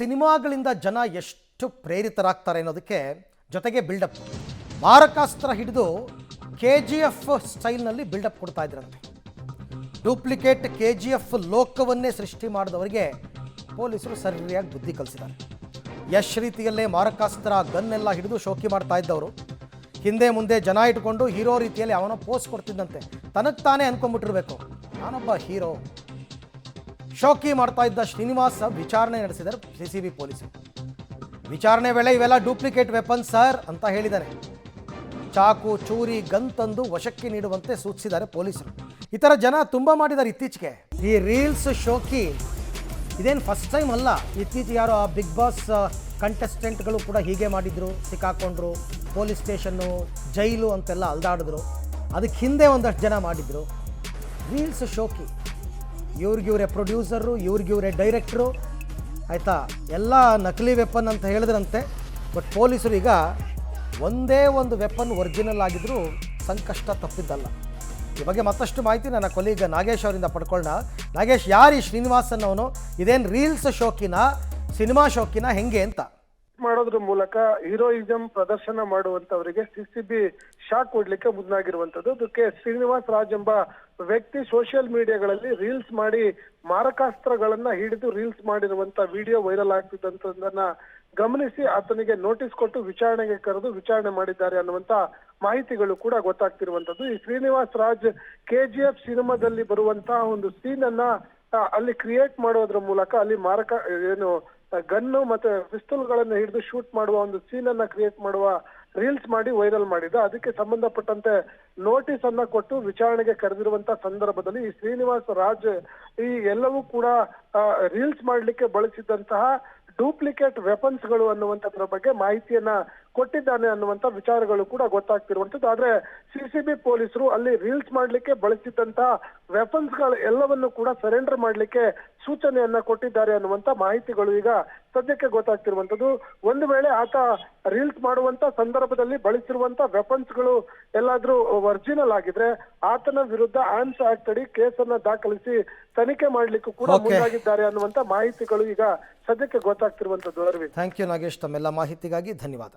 ಸಿನಿಮಾಗಳಿಂದ ಜನ ಎಷ್ಟು ಪ್ರೇರಿತರಾಗ್ತಾರೆ ಅನ್ನೋದಕ್ಕೆ ಜೊತೆಗೆ ಬಿಲ್ಡಪ್ ಮಾರಕಾಸ್ತ್ರ ಹಿಡಿದು KGF ಸ್ಟೈಲ್ನಲ್ಲಿ ಬಿಲ್ಡಪ್ ಕೊಡ್ತಾ ಇದ್ರಂತೆ. ಡೂಪ್ಲಿಕೇಟ್ KGF ಲೋಕವನ್ನೇ ಸೃಷ್ಟಿ ಮಾಡಿದವರಿಗೆ ಪೊಲೀಸರು ಸರಿಯಾಗಿ ಬುದ್ಧಿ ಕಲಿಸಿದ್ದಾರೆ. ಯಶ್ ರೀತಿಯಲ್ಲೇ ಮಾರಕಾಸ್ತ್ರ ಗನ್ನೆಲ್ಲ ಹಿಡಿದು ಶೋಕಿ ಮಾಡ್ತಾ ಇದ್ದವರು ಹಿಂದೆ ಮುಂದೆ ಜನ ಇಟ್ಕೊಂಡು ಹೀರೋ ರೀತಿಯಲ್ಲಿ ಅವನೋ ಪೋಸ್ ಕೊಡ್ತಿದ್ದಂತೆ. ತನಗೆ ತಾನೇ ಅನ್ಕೊಂಡ್ಬಿಟ್ಟಿರ್ಬೇಕು ನಾನೊಬ್ಬ ಹೀರೋ. ಶೋಕಿ ಮಾಡ್ತಾ ಇದ್ದ ಶ್ರೀನಿವಾಸ್ ವಿಚಾರಣೆ ನಡೆಸಿದ್ದಾರೆ CCB ಪೊಲೀಸರು. ವಿಚಾರಣೆ ವೇಳೆ ಇವೆಲ್ಲ ಡೂಪ್ಲಿಕೇಟ್ ವೆಪನ್ ಸರ್ ಅಂತ ಹೇಳಿದ್ದಾರೆ. ಚಾಕು ಚೂರಿ ಗನ್ ತಂದು ವಶಕ್ಕೆ ನೀಡುವಂತೆ ಸೂಚಿಸಿದ್ದಾರೆ ಪೊಲೀಸರು. ಈ ಥರ ಜನ ತುಂಬ ಮಾಡಿದ್ದಾರೆ ಇತ್ತೀಚೆಗೆ. ಈ ರೀಲ್ಸ್ ಶೋಕಿ ಇದೇನು ಫಸ್ಟ್ ಟೈಮ್ ಅಲ್ಲ. ಇತ್ತೀಚೆಗೆ ಯಾರೋ ಆ ಬಿಗ್ ಬಾಸ್ ಕಂಟೆಸ್ಟೆಂಟ್ಗಳು ಕೂಡ ಹೀಗೆ ಮಾಡಿದ್ರು, ಸಿಕ್ಕಾಕೊಂಡ್ರು, ಪೊಲೀಸ್ ಸ್ಟೇಷನ್ನು ಜೈಲು ಅಂತೆಲ್ಲ ಅಲ್ದಾಡಿದ್ರು. ಅದಕ್ಕೆ ಹಿಂದೆ ಒಂದಷ್ಟು ಜನ ಮಾಡಿದ್ರು ರೀಲ್ಸ್ ಶೋಕಿ. ಇವ್ರಿಗಿವ್ರೆ ಪ್ರೊಡ್ಯೂಸರು, ಇವ್ರಿಗಿವ್ರೆ ಡೈರೆಕ್ಟ್ರು, ಆಯಿತಾ, ಎಲ್ಲ ನಕಲಿ ವೆಪನ್ ಅಂತ ಹೇಳಿದ್ರಂತೆ. ಬಟ್ ಪೊಲೀಸರು ಈಗ ಒಂದೇ ಒಂದು ವೆಪನ್ ಒರಿಜಿನಲ್ ಆಗಿದ್ರೂ ಸಂಕಷ್ಟ ತಪ್ಪಿದ್ದಲ್ಲ. ಈ ಬಗ್ಗೆ ಮತ್ತಷ್ಟು ಮಾಹಿತಿ ನನ್ನ ಕೊಲೀಗ ನಾಗೇಶ್ ಅವರಿಂದ ಪಡ್ಕೊಳ್ಳೋಣ. ನಾಗೇಶ್, ಯಾರು ಈ ಶ್ರೀನಿವಾಸ್ ಅನ್ನೋನು? ಇದೇನು ರೀಲ್ಸ್ ಶೋಕಿನ, ಸಿನಿಮಾ ಶೋಕಿನ, ಹೆಂಗೆ ಅಂತ? ಮಾಡೋದ್ರ ಮೂಲಕ ಹೀರೋಯಿಸಂ ಪ್ರದರ್ಶನ ಮಾಡುವಂತವರಿಗೆ CCB ಶಾಕ್ ಕೊಡ್ಲಿಕ್ಕೆ ಮುಂದಾಗಿರುವಂತದ್ದು. ಅದಕ್ಕೆ ಶ್ರೀನಿವಾಸ್ ರಾಜ್ ಎಂಬ ವ್ಯಕ್ತಿ ಸೋಷಿಯಲ್ ಮೀಡಿಯಾಗಳಲ್ಲಿ ರೀಲ್ಸ್ ಮಾಡಿ ಮಾರಕಾಸ್ತ್ರಗಳನ್ನ ಹಿಡಿದು ರೀಲ್ಸ್ ಮಾಡಿರುವಂತ ವಿಡಿಯೋ ವೈರಲ್ ಆಗ್ತಿದ್ದಂತದನ್ನ ಗಮನಿಸಿ ಆತನಿಗೆ ನೋಟಿಸ್ ಕೊಟ್ಟು ವಿಚಾರಣೆಗೆ ಕರೆದು ವಿಚಾರಣೆ ಮಾಡಿದ್ದಾರೆ ಅನ್ನುವಂತ ಮಾಹಿತಿಗಳು ಕೂಡ ಗೊತ್ತಾಗ್ತಿರುವಂತದ್ದು. ಈ ಶ್ರೀನಿವಾಸ್ ರಾಜ್ KGF ಸಿನಿಮಾದಲ್ಲಿ ಬರುವಂತಹ ಒಂದು ಸೀನ್ ಅನ್ನ ಅಲ್ಲಿ ಕ್ರಿಯೇಟ್ ಮಾಡೋದ್ರ ಮೂಲಕ ಅಲ್ಲಿ ಗನ್ನು ಮತ್ತೆ ಪಿಸ್ತೂಲ್ಗಳನ್ನ ಹಿಡಿದು ಶೂಟ್ ಮಾಡುವ ಒಂದು ಸೀನ್ ಅನ್ನ ಕ್ರಿಯೇಟ್ ಮಾಡುವ ರೀಲ್ಸ್ ಮಾಡಿ ವೈರಲ್ ಮಾಡಿದ. ಅದಕ್ಕೆ ಸಂಬಂಧಪಟ್ಟಂತೆ ನೋಟಿಸ್ ಅನ್ನ ಕೊಟ್ಟು ವಿಚಾರಣೆಗೆ ಕರೆದಿರುವಂತ ಸಂದರ್ಭದಲ್ಲಿ ಈ ಶ್ರೀನಿವಾಸ್ ರಾಜ್ ಈ ಎಲ್ಲವೂ ಕೂಡ ರೀಲ್ಸ್ ಮಾಡ್ಲಿಕ್ಕೆ ಬಳಸಿದಂತಹ ಡೂಪ್ಲಿಕೇಟ್ ವೆಪನ್ಸ್ ಗಳು ಅನ್ನುವಂಥದ್ರ ಬಗ್ಗೆ ಮಾಹಿತಿಯನ್ನ ಕೊಟ್ಟಿದ್ದಾನೆ ಅನ್ನುವಂತ ವಿಚಾರಗಳು ಕೂಡ ಗೊತ್ತಾಗ್ತಿರುವಂತದ್ದು. ಆದ್ರೆ CCB ಪೊಲೀಸರು ಅಲ್ಲಿ ರೀಲ್ಸ್ ಮಾಡ್ಲಿಕ್ಕೆ ಬಳಸಿದಂತಹ ವೆಪನ್ಸ್ ಗಳು ಎಲ್ಲವನ್ನು ಕೂಡ ಸರೆಂಡರ್ ಮಾಡ್ಲಿಕ್ಕೆ ಸೂಚನೆಯನ್ನ ಕೊಟ್ಟಿದ್ದಾರೆ ಅನ್ನುವಂತ ಮಾಹಿತಿಗಳು ಈಗ ಸದ್ಯಕ್ಕೆ ಗೊತ್ತಾಗ್ತಿರುವಂತದ್ದು. ಒಂದು ವೇಳೆ ಆತ ರೀಲ್ಸ್ ಮಾಡುವಂತ ಸಂದರ್ಭದಲ್ಲಿ ಬಳಸಿರುವಂತ ವೆಪನ್ಸ್ ಗಳು ಎಲ್ಲಾದ್ರೂ ಒರಿಜಿನಲ್ ಆಗಿದ್ರೆ ಆತನ ವಿರುದ್ಧ ಆರ್ಮ್ಸ್ ಆಕ್ಟ್ ಅಡಿ ಕೇಸನ್ನ ದಾಖಲಿಸಿ ತನಿಖೆ ಮಾಡ್ಲಿಕ್ಕೂ ಕೂಡ ಮುಂದಾಗಿದ್ದಾರೆ ಅನ್ನುವಂತ ಮಾಹಿತಿಗಳು ಈಗ ಸದ್ಯಕ್ಕೆ ಗೊತ್ತಾಗ್ತಿರುವಂತದ್ದು. ಅರವಿಂದ್, ಥ್ಯಾಂಕ್ ಯು ನಾಗೇಶ್, ತಮ್ಮೆಲ್ಲ ಮಾಹಿತಿಗಾಗಿ ಧನ್ಯವಾದ.